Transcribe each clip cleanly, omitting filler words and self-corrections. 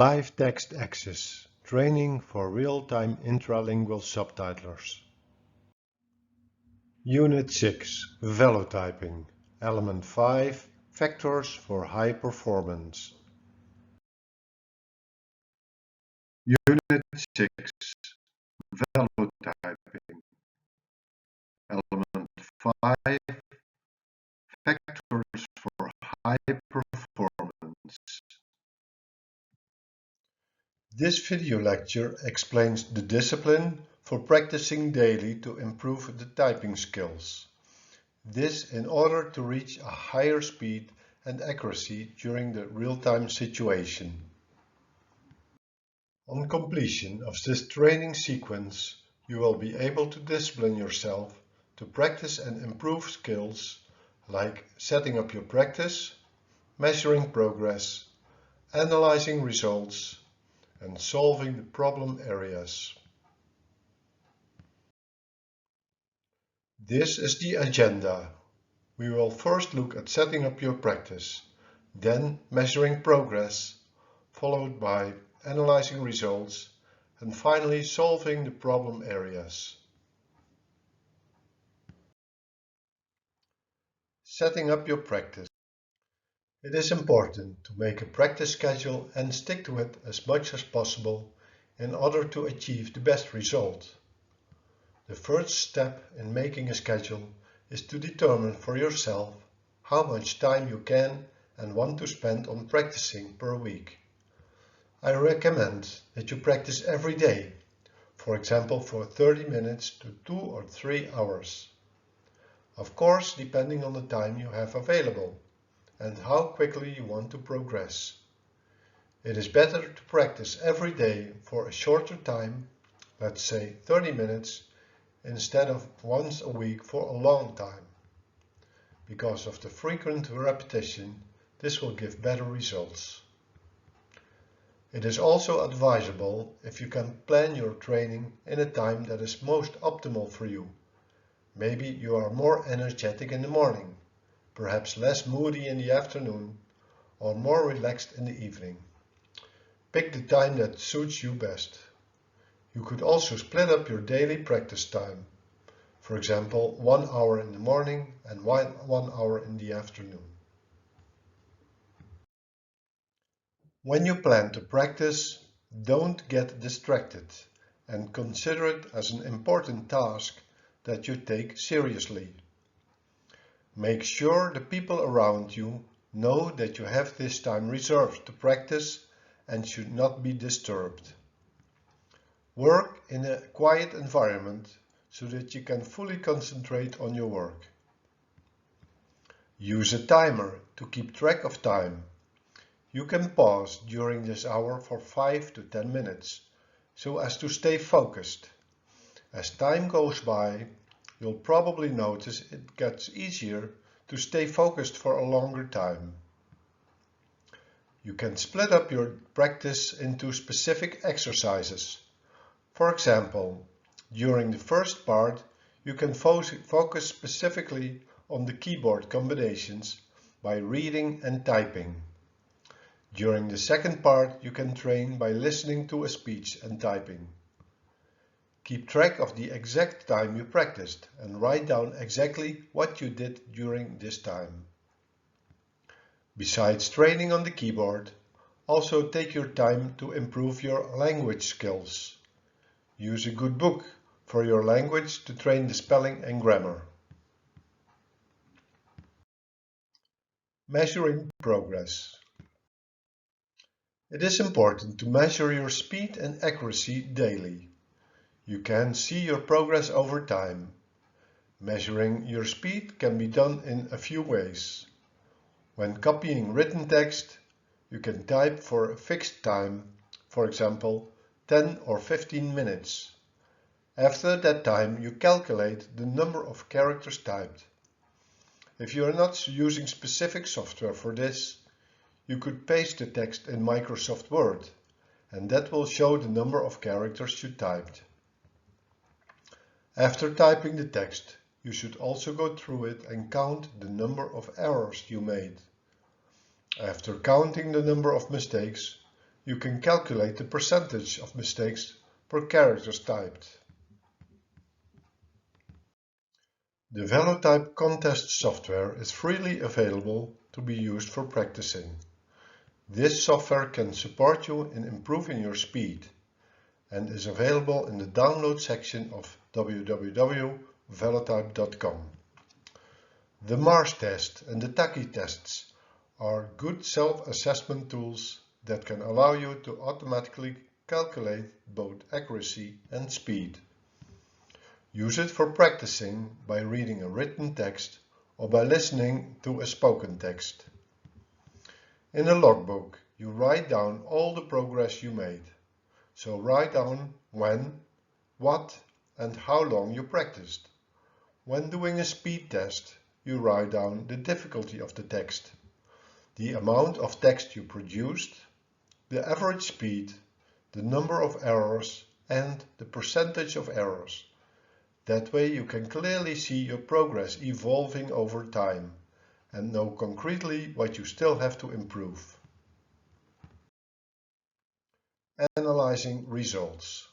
Live text access, training for real-time intralingual subtitlers. Unit 6, Velotyping, Element 5, Factors for High Performance. Unit 6, Velotyping, Element 5, Factors for High Performance. This video lecture explains the discipline for practicing daily to improve the typing skills. This in order to reach a higher speed and accuracy during the real-time situation. On completion of this training sequence, you will be able to discipline yourself to practice and improve skills like setting up your practice, measuring progress, analyzing results, and solving the problem areas. This is the agenda. We will first look at setting up your practice, then measuring progress, followed by analyzing results, and finally solving the problem areas. Setting up your practice. It is important to make a practice schedule and stick to it as much as possible in order to achieve the best result. The first step in making a schedule is to determine for yourself how much time you can and want to spend on practicing per week. I recommend that you practice every day, for example for 30 minutes to 2 or 3 hours. Of course, depending on the time you have available and how quickly you want to progress. It is better to practice every day for a shorter time, let's say 30 minutes, instead of once a week for a long time. Because of the frequent repetition, this will give better results. It is also advisable if you can plan your training in a time that is most optimal for you. Maybe you are more energetic in the morning, perhaps less moody in the afternoon, or more relaxed in the evening. Pick the time that suits you best. You could also split up your daily practice time. For example, 1 hour in the morning and 1 hour in the afternoon. When you plan to practice, don't get distracted and consider it as an important task that you take seriously. Make sure the people around you know that you have this time reserved to practice and should not be disturbed. Work in a quiet environment so that you can fully concentrate on your work. Use a timer to keep track of time. You can pause during this hour for 5 to 10 minutes so as to stay focused. As time goes by, you'll probably notice it gets easier to stay focused for a longer time. You can split up your practice into specific exercises. For example, during the first part, you can focus specifically on the keyboard combinations by reading and typing. During the second part, you can train by listening to a speech and typing. Keep track of the exact time you practiced and write down exactly what you did during this time. Besides training on the keyboard, also take your time to improve your language skills. Use a good book for your language to train the spelling and grammar. Measuring progress. It is important to measure your speed and accuracy daily. You can see your progress over time. Measuring your speed can be done in a few ways. When copying written text, you can type for a fixed time, for example, 10 or 15 minutes. After that time, you calculate the number of characters typed. If you are not using specific software for this, you could paste the text in Microsoft Word, and that will show the number of characters you typed. After typing the text, you should also go through it and count the number of errors you made. After counting the number of mistakes, you can calculate the percentage of mistakes per characters typed. The VeloType contest software is freely available to be used for practicing. This software can support you in improving your speed and is available in the download section of www.velotype.com. The Mars test and the Taki tests are good self-assessment tools that can allow you to automatically calculate both accuracy and speed. Use it for practicing by reading a written text or by listening to a spoken text. In a logbook, you write down all the progress you made. So write down when, what, and how long you practiced. When doing a speed test, you write down the difficulty of the text, the amount of text you produced, the average speed, the number of errors, and the percentage of errors. That way you can clearly see your progress evolving over time and know concretely what you still have to improve. Analyzing results.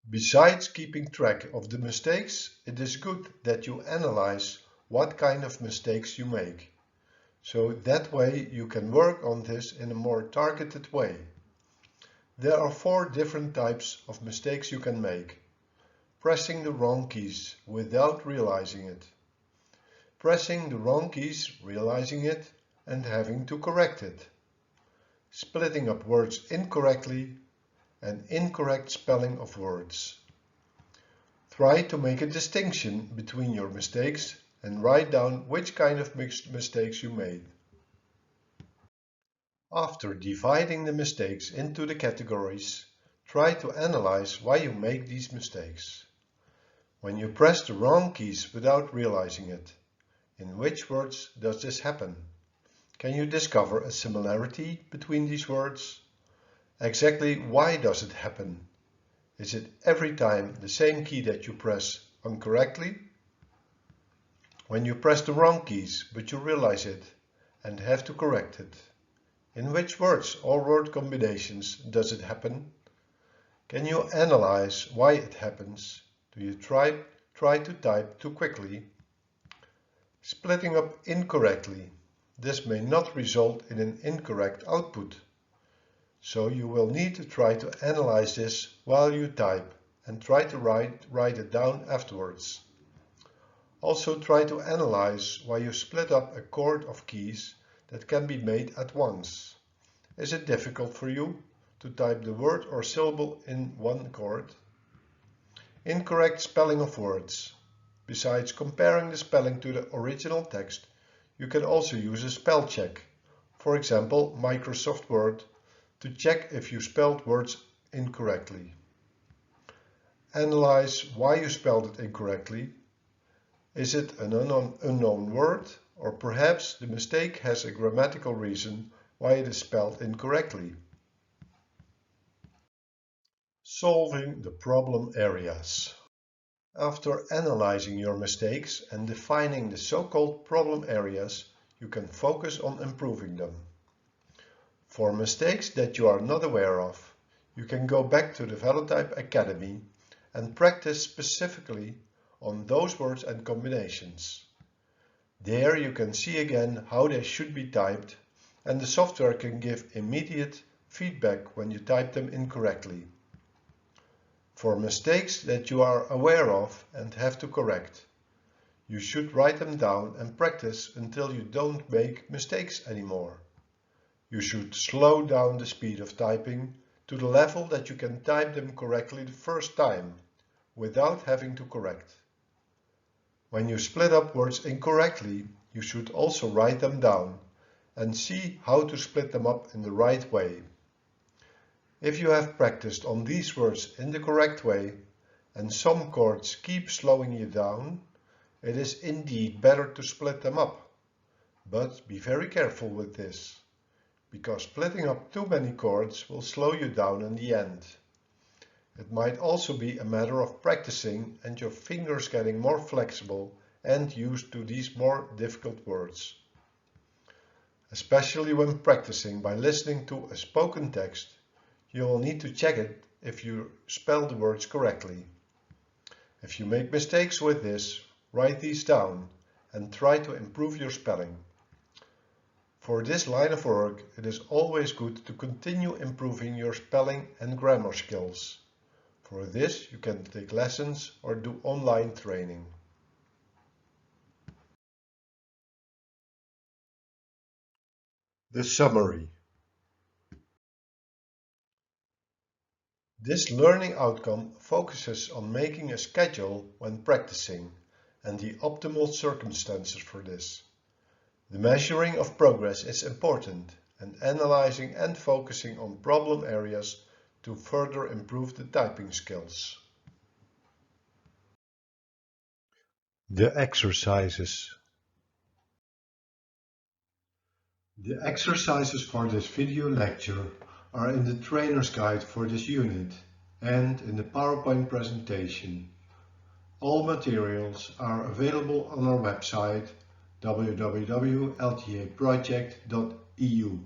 Besides keeping track of the mistakes, it is good that you analyze what kind of mistakes you make. So that way you can work on this in a more targeted way. There are 4 different types of mistakes you can make. Pressing the wrong keys without realizing it. Pressing the wrong keys, realizing it, and having to correct it. Splitting up words incorrectly and incorrect spelling of words. Try to make a distinction between your mistakes and write down which kind of mistakes you made. After dividing the mistakes into the categories, try to analyze why you make these mistakes. When you press the wrong keys without realizing it, in which words does this happen? Can you discover a similarity between these words? Exactly why does it happen? Is it every time the same key that you press incorrectly? When you press the wrong keys but you realize it and have to correct it, in which words or word combinations does it happen? Can you analyze why it happens? Do you try to type too quickly? Splitting up incorrectly. This may not result in an incorrect output. So you will need to try to analyze this while you type and try to write it down afterwards. Also try to analyze why you split up a chord of keys that can be made at once. Is it difficult for you to type the word or syllable in one chord? Incorrect spelling of words. Besides comparing the spelling to the original text, you can also use a spell check, for example Microsoft Word, to check if you spelled words incorrectly. Analyze why you spelled it incorrectly. Is it an unknown word, or perhaps the mistake has a grammatical reason why it is spelled incorrectly? Solving the problem areas. After analyzing your mistakes and defining the so-called problem areas, you can focus on improving them. For mistakes that you are not aware of, you can go back to the VeloType Academy and practice specifically on those words and combinations. There you can see again how they should be typed, and the software can give immediate feedback when you type them incorrectly. For mistakes that you are aware of and have to correct, you should write them down and practice until you don't make mistakes anymore. You should slow down the speed of typing to the level that you can type them correctly the first time, without having to correct. When you split up words incorrectly, you should also write them down and see how to split them up in the right way. If you have practiced on these words in the correct way and some chords keep slowing you down, it is indeed better to split them up. But be very careful with this, because splitting up too many chords will slow you down in the end. It might also be a matter of practicing and your fingers getting more flexible and used to these more difficult words. Especially when practicing by listening to a spoken text, you will need to check it if you spell the words correctly. If you make mistakes with this, write these down and try to improve your spelling. For this line of work, it is always good to continue improving your spelling and grammar skills. For this, you can take lessons or do online training. The summary. This learning outcome focuses on making a schedule when practicing and the optimal circumstances for this. The measuring of progress is important, and analyzing and focusing on problem areas to further improve the typing skills. The exercises. The exercises for this video lecture are in the trainer's guide for this unit and in the PowerPoint presentation. All materials are available on our website www.ltaproject.eu.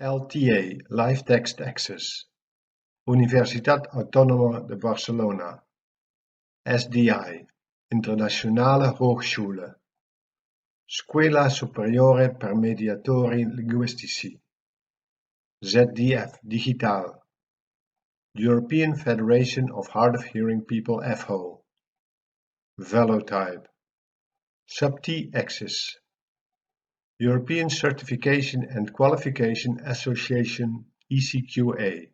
LTA Live Text Access, Universitat Autónoma de Barcelona, SDI, Internationale Hochschule, Scuola Superiore per Mediatori Linguistici, ZDF Digital, European Federation of Hard of Hearing People FHO, Velotype, Subti Access, European Certification and Qualification Association ECQA.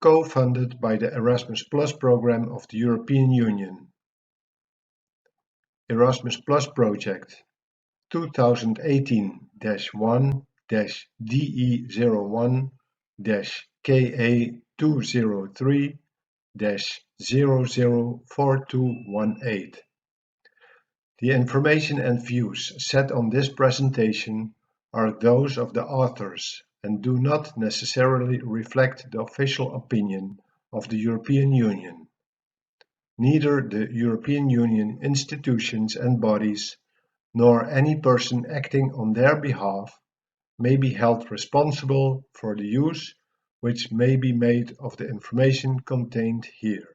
Co-funded by the Erasmus Plus program of the European Union. Erasmus Plus project 2018-1-DE01-KA203-004218. The information and views set on this presentation are those of the authors and do not necessarily reflect the official opinion of the European Union. Neither the European Union institutions and bodies, nor any person acting on their behalf, may be held responsible for the use which may be made of the information contained here.